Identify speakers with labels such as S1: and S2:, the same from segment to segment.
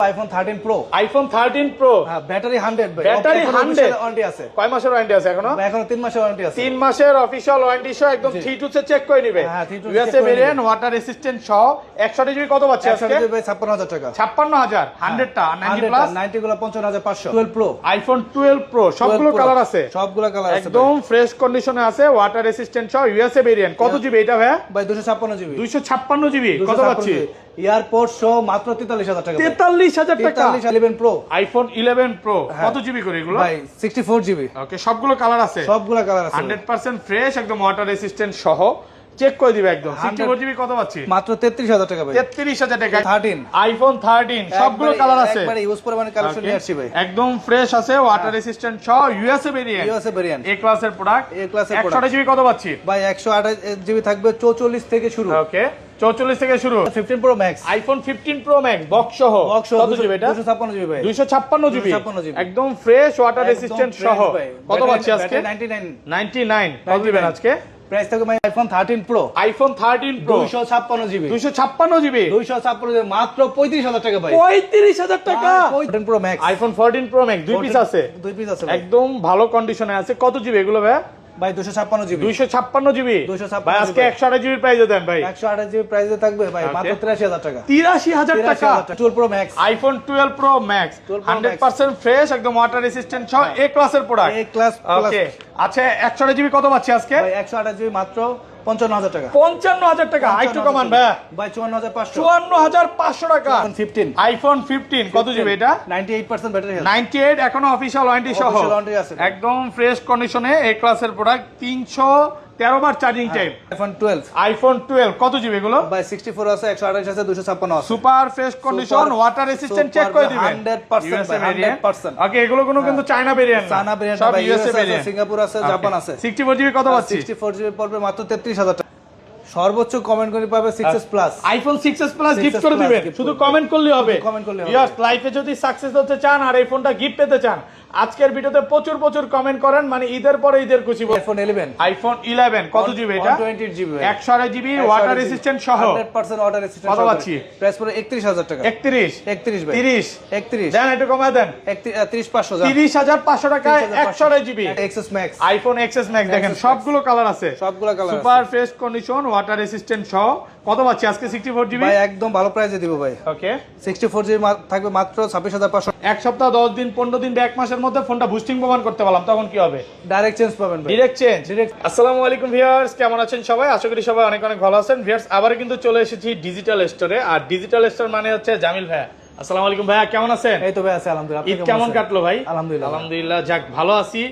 S1: IPhone 13 pro.
S2: IPhone 13 pro,
S1: হ্যাঁ, battery 100 ভাই।
S2: Battery 100
S1: warranty আছে।
S2: কয় মাসের ওয়ারেন্টি আছে এখনো?
S1: এখনো 3 মাসের ওয়ারেন্টি আছে।
S2: 3 মাসের অফিশিয়াল ওয়ারেন্টি সহ একদম 3 টু তে চেক করে নিবে।
S1: হ্যাঁ, 3 to
S2: USA variant, water resistant সহ 128 জিবি কত পাচ্ছে আজকে?
S1: 56,000 টাকা।
S2: 56,000 100 টা 90 প্লাস
S1: 90 গুলো 55,500। 12 প্রো,
S2: আইফোন 12 প্রো সবগুলো কালার আছে,
S1: সবগুলো কালার আছে
S2: একদম ফ্রেশ কন্ডিশনে আছে, ওয়াটার রেসিস্ট্যান্ট সহ ইউএসএ ভেরিয়েন্ট। কত জিবি এটা ভাই?
S1: ভাই 256 জিবি।
S2: 256 জিবি কত পাচ্ছি?
S1: এয়ারপোর্ট সহ মাত্র 43,000 টাকা।
S2: 43,000 টাকা।
S1: 11 প্রো,
S2: আইফোন 11 প্রো কত জিবি করে এগুলো?
S1: ভাই 64 জিবি।
S2: ওকে, সবগুলো কালার আছে,
S1: সবগুলো কালার আছে
S2: 100% ফ্রেশ, একদম ওয়াটার রেসিস্ট্যান্ট সহ চেক করে দিবে একদম। 64 জিবি কত পাচ্ছি?
S1: মাত্র 33,000 টাকা ভাই।
S2: 33,000 টাকা।
S1: 13
S2: আইফোন 13 সবগুলো কালার আছে,
S1: একবারে ইউজ পরিমাণে কালেকশন নিয়ে আসছি ভাই।
S2: একদম ফ্রেশ আছে, ওয়াটার রেসিস্ট্যান্ট সহ ইউএসএ ভেরিয়েন্ট।
S1: ইউএসএ ভেরিয়েন্ট,
S2: এ ক্লাসের প্রোডাক্ট,
S1: এ ক্লাসের প্রোডাক্ট।
S2: 128 জিবি কত পাচ্ছি?
S1: ভাই 128 জিবি থাকবে 44 থেকে শুরু।
S2: ওকে, 44 থেকে শুরু।
S1: 15 pro max,
S2: iPhone 15 pro max box সহ কত জিবি এটা?
S1: 256 জিবি ভাই।
S2: 256 জিবি
S1: 256 জিবি।
S2: একদম ফ্রেশ, ওয়াটার
S1: একদম
S2: রেসিস্ট্যান্ট
S1: fresh
S2: সহ
S1: ভাই।
S2: কত পাচ্ছি আজকে?
S1: 99
S2: 99 কত দিবেন আজকে?
S1: প্রাইস থাকবে ভাই iPhone 13 pro,
S2: iPhone 13 pro
S1: 256 GB.
S2: 256 GB
S1: 256 GB মাত্র 35,000 টাকা ভাই।
S2: 35,000 টাকা।
S1: 14 pro max,
S2: iPhone 14 pro max দুই পিস আছে,
S1: দুই পিস আছে ভাই।
S2: একদম ভালো কন্ডিশনে আছে। কত জিবি এগুলো ভাই?
S1: ভাই 256 জিবি।
S2: 256 জিবি
S1: 256
S2: ভাই আজকে 128 জিবি প্রাইসে দেন ভাই।
S1: 128 জিবি প্রাইসে থাকবে ভাই মাত্র 83,000 টাকা।
S2: 83,000 টাকা।
S1: 12 pro max,
S2: iPhone 12 pro max 100% fresh, একদম ওয়াটার রেসিস্ট্যান্ট সহ এ ক্লাসের প্রোডাক্ট।
S1: এ ক্লাস
S2: ওকে, আচ্ছা 128 জিবি কত পাচ্ছি আজকে?
S1: ভাই 128 জিবি মাত্র 55,000 টাকা।
S2: 55,000 টাকা। আইটু কমান ভাই?
S1: ভাই 54,500।
S2: 54,500 টাকা।
S1: আইফোন 15,
S2: আইফোন 15 কত জিবি এটা?
S1: 98% ব্যাটারি হেলথ।
S2: 98 এখনো অফিশিয়াল ওয়ারেন্টি সহ,
S1: Official warranty আছে।
S2: একদম ফ্রেশ কন্ডিশনে এ ক্লাসের প্রোডাক্ট। 313 বার চার্জিং টাইম।
S1: আইফোন 12,
S2: আইফোন 12 কত জিবি এগুলো?
S1: ভাই 64 আছে, 128 আছে, 256 আছে।
S2: Super fresh condition, water resistant check করে দিবেন।
S1: 100% ভাই, 100%।
S2: ওকে, এগুলো কোনো কিন্তু চায়না ভেরিয়েন্ট না,
S1: চায়না ভেরিয়েন্ট
S2: সব
S1: ভাই,
S2: ইউএসএ
S1: ইউএসএ আছে,
S2: ভেরিয়েন্ট।
S1: সিঙ্গাপুর আছে, জাপান আছে।
S2: 64 জিবি কত পাচ্ছি?
S1: 64 জিবি পড়বে মাত্র 33,000 টাকা। সর্বোচ্চ কমেন্ট করে পাবে 6s plus.
S2: IPhone 6s plus
S1: 6s
S2: gift করে
S1: plus
S2: দিবেন,
S1: gift
S2: শুধু
S1: করে
S2: কমেন্ট করলেই হবে।
S1: শুধু comment করলেই হবে।
S2: ইয়াস, লাইফে যদি সাকসেস হতে চান আর এই ফোনটা গিফট পেতে চান, আজকের ভিডিওতে প্রচুর প্রচুর কমেন্ট করেন, মানে ঈদের পরে ঈদের খুশি।
S1: আইফোন 11,
S2: আইফোন 11 কত জিবি এটা?
S1: 128 জিবি ভাই।
S2: 128 জিবি ওয়াটার রেসিস্ট্যান্ট সহ
S1: 100% ওয়াটার রেসিস্ট্যান্ট।
S2: কত পাচ্ছি?
S1: প্রাইস পড়ে 31,000 টাকা।
S2: 31
S1: ভাই।
S2: 30
S1: 31
S2: দেন, একটু কমায় দেন।
S1: 30,500
S2: 30,500 টাকায় 128 GB
S1: XS max.
S2: IPhone XS max. দেখেন
S1: XS
S2: সবগুলো কালার আছে,
S1: সবগুলো কালার আছে।
S2: Super fresh condition, water resistant সহ কত পাচ্ছি আজকে? 64 জিবি
S1: ভাই একদম ভালো প্রাইসে দিব ভাই।
S2: ওকে,
S1: 64 জিবি থাকবে মাত্র 26,500।
S2: এক সপ্তাহ 10 দিন 15 দিন বা এক মাসের মধ্যে ফোনটা বুস্টিং প্রমাণ করতে পারলাম, তখন কি হবে?
S1: ডাইরেক্ট চেঞ্জ পাবেন ভাই।
S2: Direct change.
S1: Direct।
S2: আসসালামু আলাইকুম ভিউয়ার্স, কেমন আছেন সবাই? আশা করি সবাই অনেক অনেক ভালো আছেন। ভিউয়ার্স, আবার কিন্তু চলে এসেছি ডিজিটাল স্টোরে। আর ডিজিটাল স্টোর মানে হচ্ছে জামিল ভাইয়া। আসসালামু আলাইকুম ভাইয়া, কেমন আছেন?
S1: এই তো ভাই আছে আলহামদুলিল্লাহ। আপনি
S2: ঈদ কেমন
S1: আছেন?
S2: কাটলো ভাই?
S1: আলহামদুলিল্লাহ।
S2: আলহামদুলিল্লাহ, যাক ভালো আছি।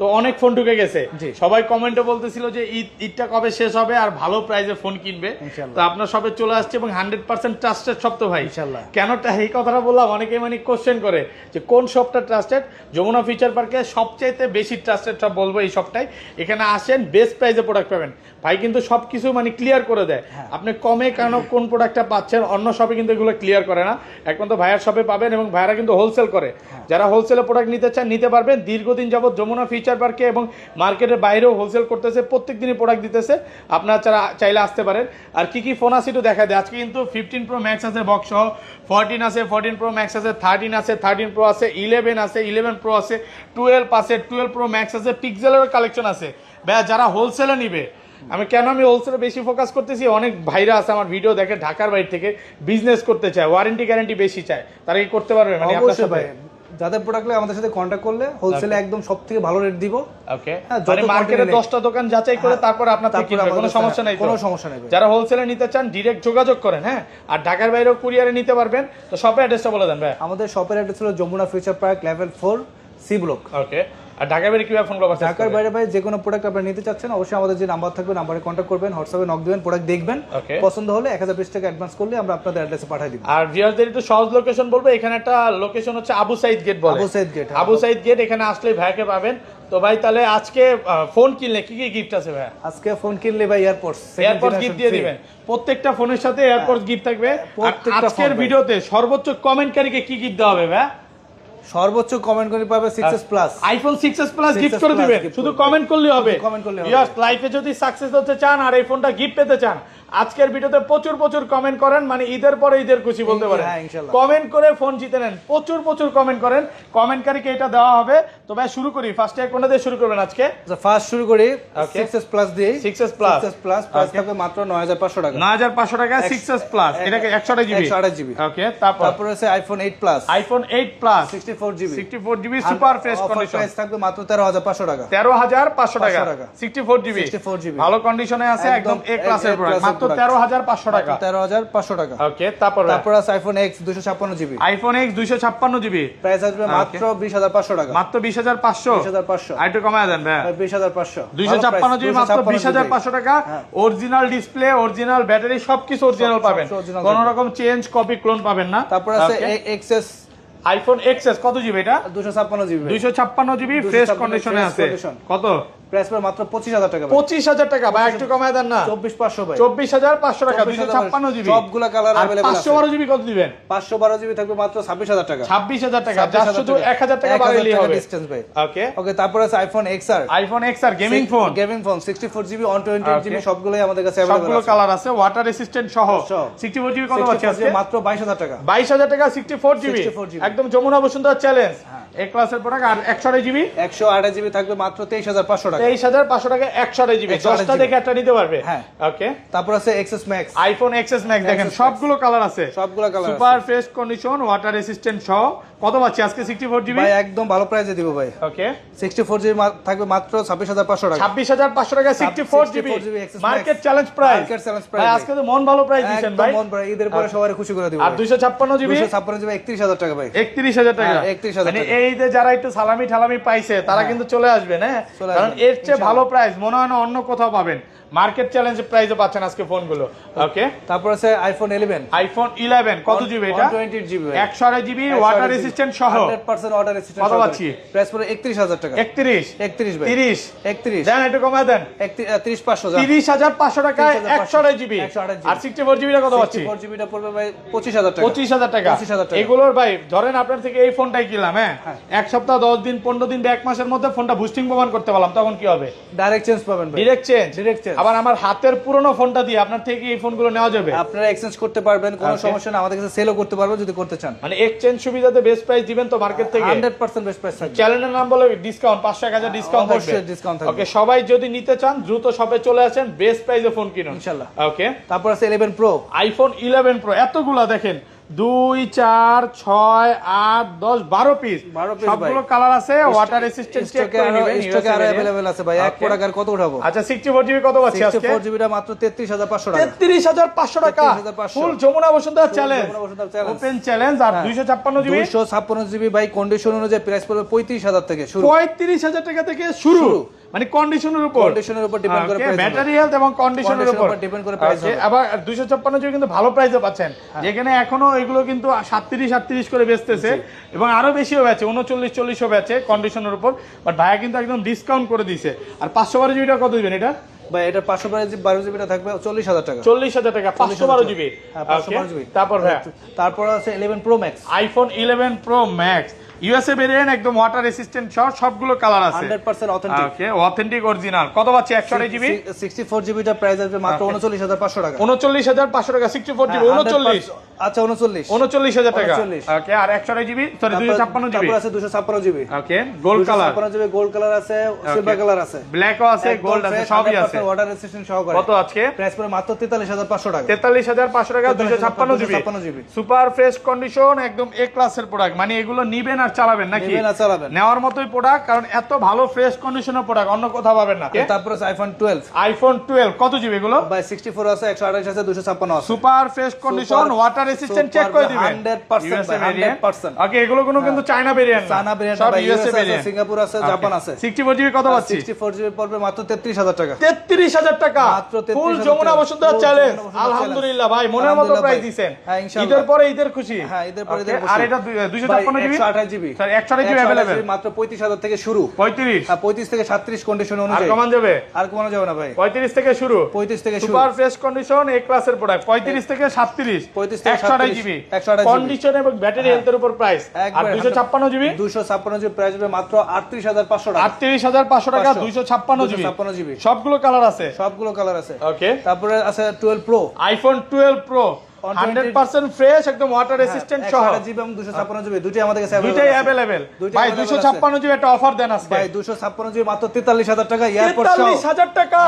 S2: তো অনেক ফোন ঢুকে গেছে,
S1: জি।
S2: সবাই কমেন্টে বলতেছিল যে ঈদটা কবে শেষ হবে আর ভালো প্রাইসে ফোন কিনবে।
S1: ইনশাআল্লাহ।
S2: তো আপনার সবে চলে আসছে এবং 100% ট্রাস্টেড শপ তো ভাই।
S1: ইনশাআল্লাহ।
S2: কেন এই কথাটা বললাম, অনেকে মানে কোশ্চেন করে যে কোন শপটা ট্রাস্টেড। যমুনা ফিচার পার্কে সবচাইতে বেশি ট্রাস্টেড শপ বলবো এই শপটাই। এখানে আসেন, বেস্ট প্রাইসে প্রোডাক্ট পাবেন। ভাই কিন্তু সবকিছু মানে ক্লিয়ার করে দেয়, আপনি কমে কেন কোন প্রোডাক্টটা পাচ্ছেন। অন্য শপে কিন্তু এগুলো ক্লিয়ার করে না, একমাত্র ভাইয়ার শপে পাবেন। এবং ভাইয়ারা কিন্তু হোলসেল করে, যারা হোলসেলে প্রোডাক্ট নিতে চান নিতে পারবেন। দীর্ঘদিন যাবত যমুনা ফিচার পার্কে এবং মার্কেটের বাইরেও হোলসেল করতেছে, প্রত্যেক দিনই প্রোডাক্ট দিতেছে। আপনারা চাইলে আসতে পারেন। আর কি কি ফোন আছে একটু দেখা দেয়। আজকে কিন্তু 15 প্রো ম্যাক্স আছে বক্স সহ, 14 আছে, 14 প্রো ম্যাক্স আছে, 13 আছে, 13 প্রো আছে, 11 আছে, 11 প্রো আছে, 12 আছে, 12 প্রো ম্যাক্স আছে, পিক্সেলের কালেকশন আছে। ভাইয়া যারা হোলসেলে নিবে, আমি হোলসেলে বেশি ফোকাস করতেছি। অনেক ভাইরা আছে আমার ভিডিও দেখে ঢাকার বাইরে থেকে, বিজনেস করতে চায়, ওয়ারেন্টি গ্যারান্টি বেশি চায়, তারা কি করতে পারবে? মানে আপনার
S1: অবশ্যই
S2: সাথে
S1: ভাই, যাদের প্রোডাক্ট লাগে আমাদের সাথে কন্ট্যাক্ট করলে হোলসেলে একদম সবথেকে ভালো রেট দিব।
S2: ওকে,
S1: হ্যাঁ,
S2: মানে
S1: যত
S2: মার্কেটে
S1: quantity
S2: 10টা দোকান যাচাই করে তারপর আপনার থেকে
S1: তারপর
S2: কিনবে, কোনো
S1: আমাদের
S2: সমস্যা নাই তো?
S1: কোনো সমস্যা নেই ভাই।
S2: যারা হোলসেলে নিতে চান ডিরেক্ট যোগাযোগ করেন। হ্যাঁ, আর ঢাকার বাইরেও কুরিয়ারে নিতে পারবেন। তো শপের অ্যাড্রেসটা বলে দেন ভাই।
S1: আমাদের শপের অ্যাড্রেস হলো Jamuna future park level 4 C block.
S2: Okay, আর ঢাকার বাইরে কিভাবে ফোন করব?
S1: ঢাকার বাইরে ভাই যে কোনো প্রোডাক্ট আপনি নিতে চাচ্ছেন অবশ্যই আমাদের যে নাম্বার থাকবে নাম্বারে কন্ট্যাক্ট করবেন, হোয়াটসঅ্যাপে নক দিবেন, প্রোডাক্ট দেখবেন,
S2: Okay.
S1: পছন্দ হলে 1020 টাকা অ্যাডভান্স করলে আমরা আপনাদের অ্যাড্রেসে পাঠিয়ে দিব।
S2: আর ভিউয়ারদের একটু সহজ লোকেশন বলবো, এখানে একটা লোকেশন হচ্ছে আবু সাইদ গেট বলে।
S1: আবু সাইদ গেট,
S2: আবু সাইদ গেট, এখানে আসলে ভাইকে পাবেন। তো ভাই তাহলে আজকে ফোন কিনলে কি কি গিফট আছে ভাই?
S1: আজকে ফোন কিনলে ভাই এয়ারপোর্টস
S2: গিফট দিয়ে দিবেন। প্রত্যেকটা ফোনের সাথে এয়ারপোর্টস গিফট থাকবে। আর
S1: প্রত্যেকটা
S2: আজকের
S1: phone ভাই।
S2: ভিডিওতে সর্বোচ্চ কমেন্টকারীকে কি গিফট দেওয়া হবে ভাই?
S1: সর্বোচ্চ কমেন্ট করে পাবে 6s plus.
S2: IPhone 6s plus
S1: 6s
S2: gift করে
S1: plus
S2: দিবেন,
S1: gift
S2: শুধু
S1: করবে।
S2: কমেন্ট করলেই হবে।
S1: comment করলেই হবে।
S2: ইয়াস, লাইফে যদি সাকসেস হতে চান আর এই ফোনটা গিফট পেতে চান, আজকের ভিডিওতে প্রচুর প্রচুর কমেন্ট করেন, মানে ঈদের পরে ঈদের খুশি বলতে পারেন।
S1: হ্যাঁ, ইনশাআল্লাহ।
S2: কমেন্ট করে ফোন জিতে নেন, প্রচুর প্রচুর কমেন্ট করেন, কমেন্টকারীকে এটা দেওয়া হবে। তো ভাই শুরু করি, ফার্স্টে কোনটা দিয়ে শুরু করবেন আজকে?
S1: ফার্স্ট শুরু করি
S2: Okay.
S1: 6s প্লাস দিয়ে।
S2: 6s plus,
S1: 6s plus price থাকবে মাত্র 9500 টাকা।
S2: 9500 টাকা 6s প্লাস, এটাকে 128 জিবি।
S1: 128 জিবি।
S2: ওকে, তারপর
S1: তারপর আছে iPhone 8 plus,
S2: iPhone 8 plus
S1: 64 GB.
S2: 64 GB super fresh condition,
S1: price থাকবে মাত্র 13500 টাকা।
S2: 13500 টাকা
S1: টাকা।
S2: 64 জিবি
S1: 64 জিবি।
S2: ভালো কন্ডিশনে আছে, একদম এ ক্লাসের প্রোডাক্ট, মাত্র 13500 টাকা।
S1: 13500 টাকা।
S2: ওকে, তারপর
S1: আছে iPhone X 256 GB.
S2: IPhone X 256 GB
S1: price আসবে মাত্র 20500 টাকা।
S2: মাত্র 20500।
S1: 20500
S2: আরেকটু কমায় দেন ভাই।
S1: 20500।
S2: 256 জিবি মাত্র 20500 টাকা। অরিজিনাল ডিসপ্লে, অরিজিনাল ব্যাটারি, সবকিছু অরিজিনাল পাবেন,
S1: original
S2: কোনো রকম চেঞ্জ কপি ক্লোন পাবেন না।
S1: তারপর আছে XS
S2: আইফোন XS কত জিবি এটা?
S1: 256 জিবি।
S2: 256 জিবি ফ্রেশ
S1: 256
S2: কন্ডিশনে
S1: fresh
S2: আছে।
S1: condition।
S2: কত?
S1: প্রাইস পড়বে মাত্র 25000 টাকা।
S2: 25000 টাকা ভাই, একটু কমায় দেন না।
S1: 24500 ভাই।
S2: 24500 টাকা 256 জিবি।
S1: সবগুলা কালার
S2: আর
S1: अवेलेबल আছে।
S2: 512 জিবি কত দিবেন?
S1: 512 জিবি থাকবে মাত্র 26000 টাকা।
S2: 26000 টাকা, যা শুধু 1000 টাকা বাড়াইলেই হবে।
S1: ডিসটেন্স ভাই।
S2: ওকে,
S1: ওকে, তারপর আছে iPhone XR।
S2: IPhone XR gaming phone,
S1: gaming phone 64 GB 128 GB সবগুলাই আমাদের কাছে अवेलेबल
S2: সবগুলো
S1: আছে।
S2: কালার আছে, ওয়াটার রেসিস্ট্যান্ট সহ। 64 জিবি কত পাচ্ছি
S1: 64
S2: আজকে?
S1: জিবি মাত্র 22000 টাকা।
S2: 22000 টাকা 64 জিবি,
S1: 64 জিবি।
S2: একদম যমুনা বসুন্ধরা চ্যালেঞ্জ এ ক্লাসের প্রোডাক্ট। আর 128 জিবি
S1: 128 জিবি থাকবে মাত্র 23500 টাকা।
S2: 23500 টাকা 128 জিবি, 10টা দেখে একটা নিতে পারবে।
S1: হ্যাঁ।
S2: ওকে,
S1: তারপর আছে XS Max।
S2: IPhone XS Max দেখেন,
S1: XS Max।
S2: সবগুলো কালার আছে,
S1: সবগুলো colour
S2: super fresh condition, water resistant সহ। কত পাচ্ছি আজকে 64 জিবি?
S1: ভাই একদম ভালো প্রাইসে দিব ভাই।
S2: ওকে,
S1: 64 জিবি থাকবে মাত্র 26500 টাকা।
S2: 26500 টাকা 64 GB
S1: 64 GB XS Max।
S2: Market challenge price.
S1: Market challenge
S2: ভাই
S1: প্রাইস।
S2: আজকে তো মন ভালো প্রাইস দিবেন ভাই।
S1: একদম মন ভরে ঈদের পরে সবাই খুশি করে দিব।
S2: আর 256 জিবি
S1: 256 জিবি 31000 টাকা ভাই।
S2: 31000 টাকা।
S1: হ্যাঁ, 31000
S2: মানে
S1: টাকা।
S2: এই যে যারা একটু সালামি ঠালামি পাইছে তারা কিন্তু চলে আসবেন, হ্যাঁ,
S1: চলে
S2: কারণ
S1: আসবেন,
S2: এর চেয়ে
S1: ইনশাআল্লাহ।
S2: ভালো প্রাইস মনে হয় না অন্য কোথাও পাবেন। মার্কেট চ্যালেঞ্জ প্রাইসে পাচ্ছেন আজকে ফোনগুলো। ওকে,
S1: তারপর আছে আইফোন 11।
S2: আইফোন 11 কত জিবি এটা?
S1: 128 জিবি।
S2: 128 জিবি ওয়াটার রেসিস্ট্যান্ট সহ।
S1: 100% ওয়াটার রেসিস্ট্যান্ট।
S2: কত পাচ্ছি?
S1: প্রাইস পড়ে 31000 টাকা।
S2: 31
S1: ভাই।
S2: 30
S1: 31
S2: দেন একটু কমায় দেন।
S1: 30500
S2: 30500 টাকায় 128 জিবি।
S1: 128
S2: আর 64 জিবিটা কত পাচ্ছি?
S1: 64 জিবিটা পড়বে ভাই 25000 টাকা।
S2: 25000 টাকা।
S1: 25000 টাকা।
S2: এগুলোর ভাই ধরেন আপনার থেকে এই ফোনটাই কিনলাম, হ্যাঁ, এক সপ্তাহ 10 দিন 15 দিন বা এক মাসের মধ্যে ফোনটা বুস্টিং প্রমাণ করতে পারলাম, তখন কি হবে?
S1: ডাইরেক্ট চেঞ্জ পাবেন ভাই।
S2: Direct change.
S1: Direct change।
S2: আবার আমার হাতের পুরনো ফোনটা দিয়ে আপনার থেকে এই ফোনগুলো নেওয়া যাবে।
S1: আপনারা এক্সচেঞ্জ করতে পারবেন, কোনো
S2: Okay.
S1: সমস্যা না। আমাদের কাছে সেলও করতে পারবেন যদি করতে চান।
S2: মানে এক্সচেঞ্জ সুবিধাতে বেস্ট প্রাইস দিবেন তো মার্কেট থেকে?
S1: 100% বেস্ট প্রাইস থাকবে।
S2: চ্যানেলের নাম বলে ডিসকাউন্ট 500 1000 ডিসকাউন্ট থাকবে।
S1: অবশ্যই discount থাকবে।
S2: ওকে, সবাই যদি নিতে চান দ্রুত শপে চলে আসেন, বেস্ট প্রাইসে ফোন কিনুন
S1: ইনশাআল্লাহ।
S2: ওকে,
S1: তারপর আছে 11 প্রো।
S2: আইফোন 11 প্রো এতগুলা দেখেন, 2 4 6 8 10 12 পিস
S1: 12 piece
S2: সবগুলো
S1: ভাই।
S2: কালার আছে, ওয়াটার রেসিস্ট্যান্ট চেক
S1: স্টকে
S2: করে নেবেন।
S1: স্টকে আরো अवेलेबल আছে ভাই। এক
S2: Okay.
S1: প্রোডাক্ট আর কত উঠাবো?
S2: আচ্ছা 64 জিবি কত পাচ্ছি আজকে?
S1: 64 জিবিটা মাত্র 33500 টাকা।
S2: 33500 টাকা
S1: 33500
S2: full Jamuna Bashundhara challenge,
S1: Jamuna Bashundhara challenge।
S2: Open challenge. আর 256 জিবি
S1: 256 জিবি ভাই কন্ডিশন অনুযায়ী প্রাইস পড়বে 35000 থেকে শুরু।
S2: 35000 টাকা থেকে শুরু, মানে কন্ডিশনের উপর,
S1: কন্ডিশনের উপর ডিপেন্ড করে প্রাইস।
S2: ব্যাটারি হেলথ এবং কন্ডিশনের উপর
S1: ডিপেন্ড করে প্রাইস
S2: Okay,
S1: হবে।
S2: আবার 256 জিবি কিন্তু ভালো প্রাইসে পাচ্ছেন, যেখানে এখনো এগুলো কিন্তু 37 38 করে বেচতেছে এবং আরো বেশিও বেচে, 39 40ও বেচে কন্ডিশনের উপর। বাট ভাইয়া কিন্তু একদম ডিসকাউন্ট করে দিয়েছে। আর 512 জিবিটা কত দিবেন এটা?
S1: ভাই এটা 512 জিবিটা থাকবে 40000 টাকা।
S2: 40000 টাকা 512 জিবি।
S1: হ্যাঁ 512 জিবি।
S2: তারপর ভাইয়া
S1: তারপর আছে 11 pro max.
S2: IPhone 11 pro max USA variant, একদম ওয়াটার রেসিস্ট্যান্ট সহ, সবগুলো কালার আছে,
S1: 100% অথেন্টিক।
S2: ওকে, অথেন্টিক অরিজিনাল। কত পাচ্ছি 128 জিবি?
S1: 64 জিবিটা প্রাইস আসবে মাত্র 39500 টাকা।
S2: 39500 টাকা 64 জিবি 39।
S1: আচ্ছা 39
S2: 39000 টাকা।
S1: 39
S2: ওকে, আর 128 জিবি সরি 256 জিবি।
S1: তারপর আছে 256 GB.
S2: Okay, gold colour,
S1: 256 GB gold colour আছে, সিলভার কালার আছে,
S2: ব্ল্যাকও আছে, গোল্ড আছে, সবই আছে।
S1: ওয়াটার রেসিস্ট্যান্ট সহকারে।
S2: কত আজকে?
S1: প্রাইস পড়ে মাত্র 43500 টাকা।
S2: 43500 টাকা 256 GB.
S1: 256 GB.
S2: Super fresh condition, একদম এ ক্লাসের প্রোডাক্ট, মানে এগুলো নিবেন আর চালাবেন নাকি?
S1: নেবেন আর চালাবেন।
S2: নেওয়ার মতোই প্রোডাক্ট, কারণ এত ভালো ফ্রেশ কন্ডিশনের প্রোডাক্ট অন্য কোথাও পাবেন না।
S1: তারপর আছে আইফোন 12।
S2: আইফোন 12 কত জিবি এগুলো?
S1: বাই 64 আছে, 128 আছে, 256 আছে।
S2: Super fresh condition, water resistant check করে দিবেন।
S1: 100%
S2: USA variant।
S1: 100%।
S2: ওকে, এগুলো কোনো কিন্তু চায়না ভেরিয়েন্ট না,
S1: চায়না ভেরিয়েন্ট
S2: সব
S1: ভাই,
S2: ইউএসএ
S1: ইউএসএ আছে,
S2: ভেরিয়েন্ট।
S1: সিঙ্গাপুর আছে, জাপান আছে।
S2: 64 জিবি কত পাচ্ছি?
S1: 64 জিবি পড়বে মাত্র 33000 টাকা।
S2: 33000 টাকা
S1: মাত্র 33,000
S2: ফুল যমুনা বসুন্ধরা
S1: ফুল
S2: চ্যালেঞ্জ।
S1: যমুনা বসুন্ধরা
S2: আলহামদুলিল্লাহ ভাই, মনের মতো
S1: আলহামদুলিল্লাহ
S2: প্রাইস
S1: ভাই।
S2: দিবেন।
S1: হ্যাঁ, ইনশাআল্লাহ।
S2: ঈদের পরে ঈদের খুশি।
S1: হ্যাঁ, ঈদের পরে
S2: Okay,
S1: ঈদের খুশি।
S2: আর এটা 256 GB
S1: 128 GB GB
S2: sir 128 GB available
S1: মাত্র 35000 থেকে শুরু।
S2: 35
S1: হ্যাঁ 35 থেকে 37 কন্ডিশন
S2: আর
S1: অনুযায়ী।
S2: কমান যাবে?
S1: আর কমানো যাবে না ভাই।
S2: 35 থেকে শুরু।
S1: 35 থেকে শুরু।
S2: সুপার ফ্রেশ কন্ডিশন এ ক্লাসের প্রোডাক্ট 35 থেকে 37
S1: 35 থেকে
S2: 128 জিবি
S1: 128 জিবি
S2: কন্ডিশন এবং ব্যাটারি হেলথের উপর প্রাইস। আর 256 জিবি
S1: 256 জিবি প্রাইস হবে মাত্র 38500 টাকা।
S2: 38500 টাকা 256 জিবি
S1: 256 জিবি
S2: সবগুলো কালার আছে।
S1: সবগুলো কালার আছে।
S2: ওকে
S1: তারপরে আছে 12 প্রো,
S2: আইফোন 12 প্রো 100% ফ্রেশ একদম ওয়াটার রেসিস্ট্যান্ট সহ
S1: 128 জিবি এবং 256 জিবি দুটোই আমাদের কাছে
S2: দুইটাই अवेलेबल। ভাই 256 জিবি একটা অফার দেন আজকে।
S1: ভাই 256 জিবি মাত্র 43000 টাকা এয়ারপোর্ট সহ।
S2: 43000 টাকা।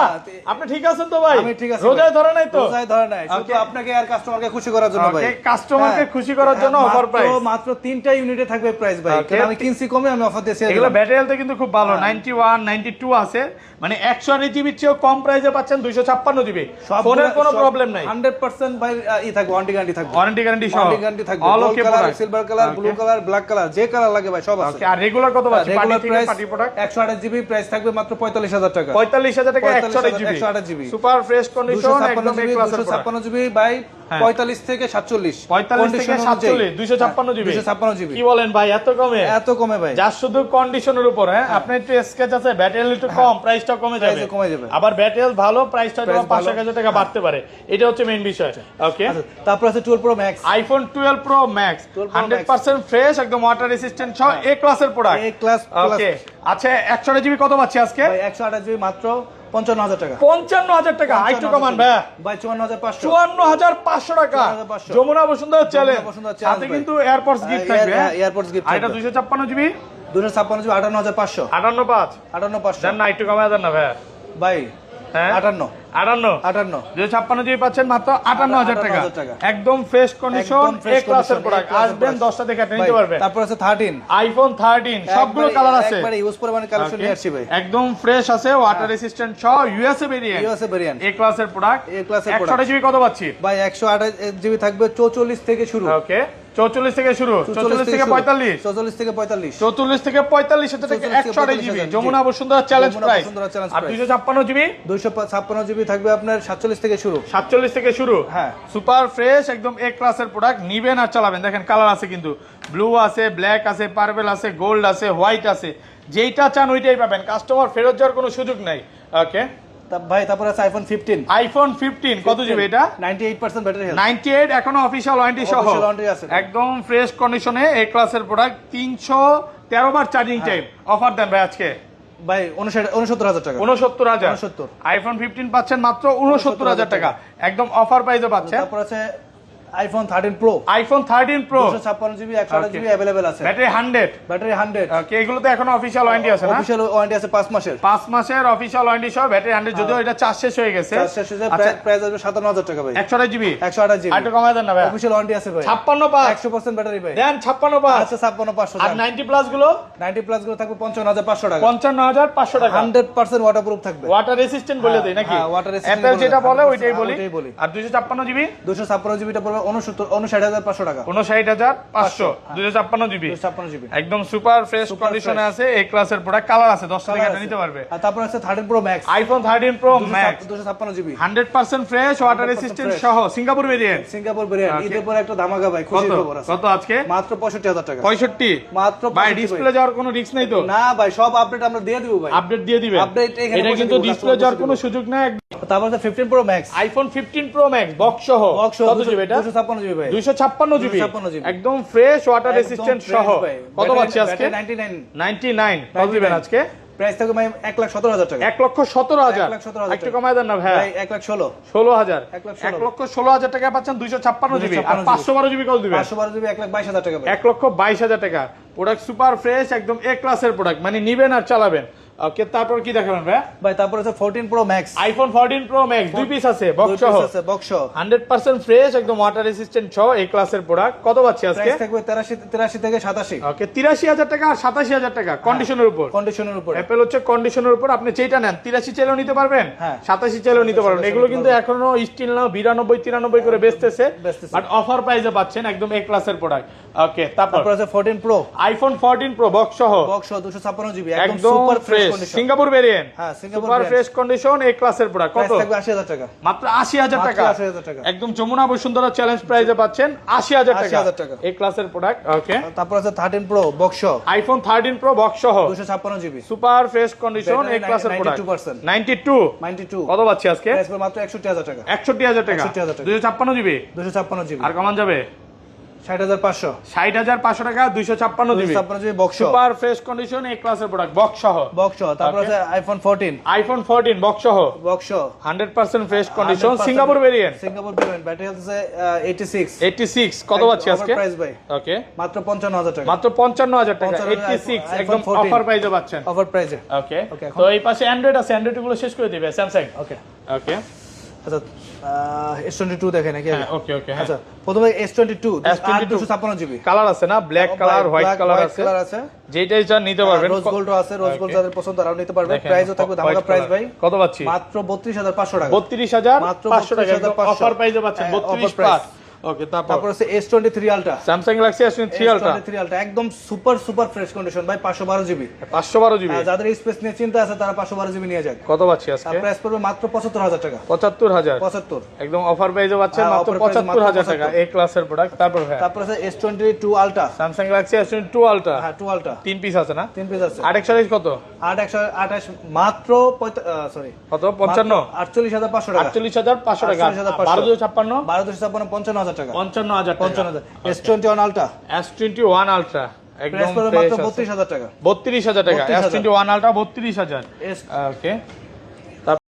S2: আপনি ঠিক আছেন তো ভাই?
S1: আমি ঠিক আছি।
S2: রোজায় ধরে নাই তো?
S1: রোজায় ধরে নাই, শুধু আপনাকে আর কাস্টমারকে খুশি করার জন্য ভাই।
S2: ওকে কাস্টমারকে খুশি করার জন্য অফার প্রাইস।
S1: মাত্র 3টা ইউনিটে থাকবে প্রাইস ভাই, কারণ আমি কিনছি কমে, আমি অফার দিয়েছি।
S2: এগুলো ব্যাটারি হেলথ কিন্তু খুব ভালো 91 92 আছে, মানে 128 জিবির চেয়েও কম প্রাইসে পাচ্ছেন 256 জিবি। ফোনের কোনো প্রবলেম নাই,
S1: 100% ভাই থাকবে, ওয়ারেন্টি গ্যারান্টি থাকবে,
S2: ওয়ারেন্টি গ্যারান্টি সহ
S1: ওয়ারেন্টি গ্যারান্টি থাকবে।
S2: অল ওকে product,
S1: silver colour, blue colour, black colour, যে কালার লাগে ভাই সব আছে।
S2: ওকে আর রেগুলার কত পাচ্ছি? পার্টি থেকে পার্টি প্রোডাক্ট
S1: 128 জিবি প্রাইস থাকবে মাত্র 45000 টাকা।
S2: 45000 টাকা 128 জিবি সুপার ফ্রেশ কন্ডিশন একদম এ ক্লাসের প্রোডাক্ট।
S1: 256 জিবি বাই 45 থেকে 47,
S2: 45 থেকে 47 256 জিবি
S1: 256 জিবি।
S2: কি বলেন ভাই এত কমে?
S1: এত কমে ভাই,
S2: যা শুধু কন্ডিশনের উপর। হ্যাঁ আপনি একটু স্কেচ আছে, ব্যাটারি একটু কম, প্রাইসটা কমে যাবে,
S1: কমে যাবে।
S2: আবার ব্যাটারি ভালো, প্রাইসটা 5-1000 টাকা বাড়তে পারে, এটা হচ্ছে মেইন বিষয়। ওকে
S1: তারপর আছে 12 pro max,
S2: iPhone 12 pro max 100% fresh একদম ওয়াটার রেসিস্ট্যান্ট সহ এ ক্লাসের প্রোডাক্ট।
S1: এ ক্লাস
S2: ওকে আচ্ছা 128 জিবি কত পাচ্ছি আজকে?
S1: ভাই 128 জিবি মাত্র 55000 টাকা।
S2: 55000 টাকা আইটু কমান ভাই,
S1: ভাই 54500,
S2: 54500 টাকা
S1: 54500
S2: যমুনা বসুন্ধরা চ্যালেঞ্জ,
S1: বসুন্ধরা
S2: সাথে
S1: চ্যালেঞ্জ
S2: কিন্তু এয়ারপডস গিফট থাকবে।
S1: এয়ারপোর্টস গিফট
S2: আর এটা 256 জিবি
S1: 256 জিবি 58500,
S2: 585
S1: 58500
S2: জান না একটু কমায় দেন না ভাই।
S1: ভাই
S2: হ্যাঁ
S1: 58
S2: 58 256 জিবি পাচ্ছেন মাত্র 58000 টাকা,
S1: 58,000 টাকা।
S2: একদম ফ্রেশ কন্ডিশন এ ক্লাসের প্রোডাক্ট। আসবেন 10টা দেখে নিতে পারবেন।
S1: তারপর আছে 13
S2: আইফোন 13 সবগুলো কালার আছে,
S1: একবারে ইউজ করে মানে কালেকশন নিয়ে আসছি ভাই,
S2: একদম ফ্রেশ আছে, ওয়াটার রেসিস্ট্যান্ট সহ ইউএসএ ভেরিয়েন্ট,
S1: ইউএসএ ভেরিয়েন্ট
S2: এ ক্লাসের প্রোডাক্ট।
S1: এ ক্লাসের
S2: 128 জিবি কত পাচ্ছি?
S1: ভাই 128 জিবি থাকবে 44 থেকে শুরু।
S2: ওকে 44 থেকে শুরু, 44 থেকে 45,
S1: 44 থেকে 45,
S2: 44 থেকে 45 এটা থেকে 128 GB Jamuna Bashundhara challenge price. আর 256 জিবি
S1: 256 জিবি থাকবে আপনার 47 থেকে শুরু,
S2: 47 থেকে শুরু।
S1: হ্যাঁ
S2: সুপার ফ্রেশ একদম এ ক্লাসের প্রোডাক্ট, নিবেন আর চালাবেন। দেখেন কালার আছে কিন্তু, ব্লু আছে, ব্ল্যাক আছে, পার্পল আছে, গোল্ড আছে, হোয়াইট আছে, যেইটা চান ওইটাই পাবেন, কাস্টমার ফেরত যাওয়ার কোনো সুযোগ নাই। ওকে
S1: ভাই তারপর আছে আইফোন 15,
S2: আইফোন 15 কত জিবি এটা?
S1: 98% ব্যাটারি হেলথ,
S2: 98 এখনো অফিশিয়াল ওয়ারেন্টি সহ,
S1: Official warranty আছে।
S2: একদম ফ্রেশ কন্ডিশনে এ ক্লাসের প্রোডাক্ট। 313 বার চার্জিং টাইম। অফার দেন ভাই আজকে
S1: ভাই 69000 টাকা,
S2: 69000
S1: 69
S2: আইফোন 15 পাচ্ছেন মাত্র 69000 টাকা, একদম অফার প্রাইসে পাচ্ছেন।
S1: তারপর আছে iPhone 13 pro,
S2: iPhone 13 pro
S1: 256 GB 128 GB available আছে,
S2: ব্যাটারি 100,
S1: ব্যাটারি 100।
S2: ওকে এগুলো তো এখনো অফিশিয়াল ওয়ারেন্টি আছে না?
S1: অফিশিয়াল ওয়ারেন্টি আছে 5 মাসের,
S2: 5 মাসের অফিশিয়াল ওয়ারেন্টি সহ ব্যাটারি 100, যদিও এটা চার্জ শেষ হয়ে গেছে।
S1: প্রাইস আসবে 57000 টাকা ভাই,
S2: 128 জিবি
S1: 128 জিবি
S2: আরেকটু কমায় দেন না ভাই।
S1: অফিশিয়াল ওয়ারেন্টি আছে ভাই,
S2: 56
S1: 100% ব্যাটারি ভাই,
S2: দেন 56
S1: আচ্ছা 56500
S2: আর 90 প্লাস গুলো
S1: 90 প্লাস গুলো থাকবে 55500 টাকা,
S2: 55500 টাকা
S1: 100% ওয়াটারপ্রুফ থাকবে,
S2: ওয়াটার রেসিস্ট্যান্ট বলে দেই নাকি?
S1: হ্যাঁ, water resistant
S2: অ্যাপল
S1: বলে
S2: যেটা
S1: দেই,
S2: বলে
S1: 100%
S2: ওইটাই বলি।
S1: ওইটাই বলি।
S2: আর 256 জিবি
S1: 256 জিবিটা পড়বে 59500 টাকা,
S2: 59500 256 জিবি
S1: 256 জিবি
S2: একদম সুপার ফ্রেশ কন্ডিশনে আছে, এই ক্লাসের প্রোডাক্ট। কালার আছে 10টা থেকে এটা নিতে পারবে।
S1: আর তারপর আছে 13 pro max,
S2: iPhone 13 pro max
S1: 256 GB
S2: 100% fresh, water
S1: 100%
S2: resistant
S1: fresh।
S2: সহ, Singapore variant.
S1: Singapore variant,
S2: Okay.
S1: ঈদের পরে একটা ধামাকা ভাই, খুশি
S2: কত
S1: খবর আছে,
S2: কত আজকে?
S1: মাত্র 65000 টাকা,
S2: 65
S1: মাত্র
S2: ভাই
S1: 65
S2: ডিসপ্লে যাওয়ার কোনো রিস্ক নাই তো?
S1: না ভাই, সব আপডেট আমরা দিয়ে দিব ভাই,
S2: আপডেট দিয়ে দিবেন,
S1: Update এখানে
S2: এটা
S1: বসে
S2: কিন্তু
S1: দিব,
S2: ডিসপ্লে
S1: customer
S2: যাওয়ার
S1: বসে
S2: কোনো
S1: দিব।
S2: সুযোগ নাই।
S1: তারপর আছে 15 pro max,
S2: iPhone 15 pro max box সহ কত জিবি এটা?
S1: 256 জিবি ভাই,
S2: 256 জিবি
S1: 256 জিবি
S2: একদম ফ্রেশ, ওয়াটার
S1: একদম
S2: রেসিস্ট্যান্ট
S1: fresh
S2: সহ।
S1: ভাই।
S2: কত পাচ্ছি আজকে?
S1: ব্যাটারি 99,
S2: 99 কত দিবেন আজকে?
S1: প্রাইস থাকবে ভাই 1,17,000 টাকা,
S2: 1,17,000
S1: 1,17,000
S2: একটু কমায় দেন না ভাই।
S1: ভাই 1,16,000
S2: 16,000
S1: 1,16,000
S2: 1,16,000 টাকা পাচ্ছেন 256 জিবি আর 512 জিবি কত দিবেন?
S1: 512 জিবি 1,22,000 টাকা ভাই,
S2: 1,22,000 টাকা। প্রোডাক্ট সুপার ফ্রেশ একদম এ ক্লাসের প্রোডাক্ট, মানে নিবেন আর চালাবেন। ওকে তারপর কি দেখাবেন ভাই?
S1: ভাই তারপর আছে 14 pro max,
S2: iPhone 14 pro max দুই পিস আছে বক্স সহ,
S1: আছে বক্স সহ,
S2: 100% ফ্রেশ একদম ওয়াটার রেসিস্ট্যান্ট সহ এই ক্লাসের প্রোডাক্ট। কত পাচ্ছি আজকে?
S1: প্রাইস থাকবে 83 থেকে 87,
S2: ওকে 83,000 টাকা আর 87,000 টাকা কন্ডিশনের উপর।
S1: কন্ডিশনের উপর,
S2: অ্যাপল হচ্ছে কন্ডিশনের উপর, আপনি যেটা নেন 83 চাইলেও নিতে পারবেন,
S1: হ্যাঁ।
S2: 87 চাইলেও নিতে পারবেন। এগুলো কিন্তু এখনো স্টিল নাও 92 93 করে বেচতেছে,
S1: বেচতেছে।
S2: বাট অফার প্রাইসে পাচ্ছেন একদম এ ক্লাসের প্রোডাক্ট। ওকে তারপর
S1: তারপর আছে 14 প্রো
S2: আইফোন 14 প্রো বক্স সহ,
S1: বক্স সহ 256 জিবি একদম
S2: একদম
S1: super fresh
S2: fresh
S1: condition।
S2: Singapore variant,
S1: হ্যাঁ, Singapore
S2: super
S1: variant।
S2: Fresh condition, A ক্লাসের প্রোডাক্ট। কত?
S1: প্রাইস থাকবে 80,000 টাকা।
S2: মাত্র 80,000 টাকা।
S1: মাত্র 80,000 টাকা।
S2: একদম যমুনা বসুন্ধরা চ্যালেঞ্জ প্রাইসে পাচ্ছেন 80,000 টাকা।
S1: 80,000 টাকা।
S2: এই ক্লাসের প্রোডাক্ট। ওকে,
S1: তারপর আছে 13 প্রো বক্স সহ,
S2: আইফোন 13 প্রো বক্স সহ
S1: 256 জিবি,
S2: সুপার ফ্রেশ কন্ডিশন, এই ক্লাসের প্রোডাক্ট।
S1: 92%।
S2: 92 কত পাচ্ছি আজকে?
S1: প্রাইস পড়বে মাত্র 61,000 টাকা।
S2: 61,000 টাকা।
S1: 61,000 টাকা।
S2: 256 জিবি
S1: 256 জিবি
S2: আর কমান যাবে?
S1: 60,500,
S2: 60,500 টাকা 256 জিবি
S1: 256 জিবি বক্স সহ,
S2: সুপার ফ্রেশ কন্ডিশন, এই ক্লাসের প্রোডাক্ট বক্স সহ।
S1: বক্স সহ। তারপর আছে আইফোন 14
S2: আইফোন 14 বক্স সহ
S1: বক্স সহ,
S2: 100% fresh condition,
S1: 100%
S2: Singapore variant.
S1: Singapore variant, battery আছে 86।
S2: 86 কত পাচ্ছি আজকে?
S1: প্রাইস ভাই
S2: ওকে,
S1: মাত্র 55,000 টাকা।
S2: মাত্র 55,000 টাকা।
S1: 55,000
S2: 86
S1: iPhone
S2: একদম
S1: 14
S2: অফার প্রাইসে পাচ্ছেন।
S1: অফার প্রাইসে।
S2: ওকে,
S1: Okay, এখন-
S2: তো এই পাশে অ্যান্ড্রয়েড আছে, অ্যান্ড্রয়েড গুলো শেষ করে দিবে স্যামসাং।
S1: ওকে,
S2: ওকে,
S1: আচ্ছা S22 দেখেন নাকি আগে?
S2: ওকে ওকে, হ্যাঁ।
S1: আচ্ছা প্রথমে S22
S2: S22
S1: 256 জিবি
S2: কালার আছে না, ব্ল্যাক কালার, হোয়াইট কালার আছে,
S1: কালার আছে,
S2: যেটাই চান নিতে পারবেন।
S1: রোজ গোল্ডও আছে, রোজ গোল্ড
S2: Okay.
S1: যাদের পছন্দ তারাও নিতে পারবে।
S2: দেখেন,
S1: প্রাইসও থাকবে ধামাকা
S2: white
S1: প্রাইস
S2: color।
S1: ভাই,
S2: কত পাচ্ছি?
S1: মাত্র 32,500 টাকা।
S2: 32,500 টাকা একদম
S1: 32,500
S2: অফার প্রাইসে পাচ্ছেন।
S1: হ্যাঁ,
S2: 32
S1: offer price।
S2: প্লাস। ওকে, তারপর
S1: তারপর আছে S23 ultra,
S2: Samsung Galaxy S23 ultra
S1: S23 ultra একদম সুপার সুপার ফ্রেশ কন্ডিশন ভাই, 512 জিবি।
S2: 512 জিবি।
S1: যাদের স্পেস নিয়ে চিন্তা আছে তারা 512 জিবি নিয়ে যাক।
S2: কত পাচ্ছি আজকে?
S1: প্রাইস পড়বে মাত্র 75,000 টাকা।
S2: 75,000
S1: 75।
S2: একদম অফার প্রাইসে পাচ্ছেন
S1: হ্যাঁ,
S2: মাত্র
S1: offer price মাত্র
S2: 75,000 টাকা
S1: 75
S2: এই ক্লাসের প্রোডাক্ট। তারপর ভাই
S1: তারপর আছে S22 ultra,
S2: Samsung Galaxy S22 ultra
S1: হ্যাঁ 2 আলট্রা
S2: 3 পিস আছে না?
S1: 3 পিস আছে।
S2: 8 কত?
S1: 828 মাত্র সরি
S2: কত? 55
S1: 48,500 টাকা।
S2: 48,500 টাকা।
S1: 48,500
S2: 1256
S1: 1256 55,000 টাকা।
S2: 55,000 টাকা।
S1: 55,000। S21 আলট্রা
S2: S21 আলট্রা একদম
S1: প্রাইস পড়বে
S2: ফ্রেশ
S1: মাত্র
S2: আছে।
S1: 32,000 টাকা।
S2: 32,000 টাকা।
S1: 32,000
S2: S21 আলট্রা 32,000।
S1: S
S2: ওকে,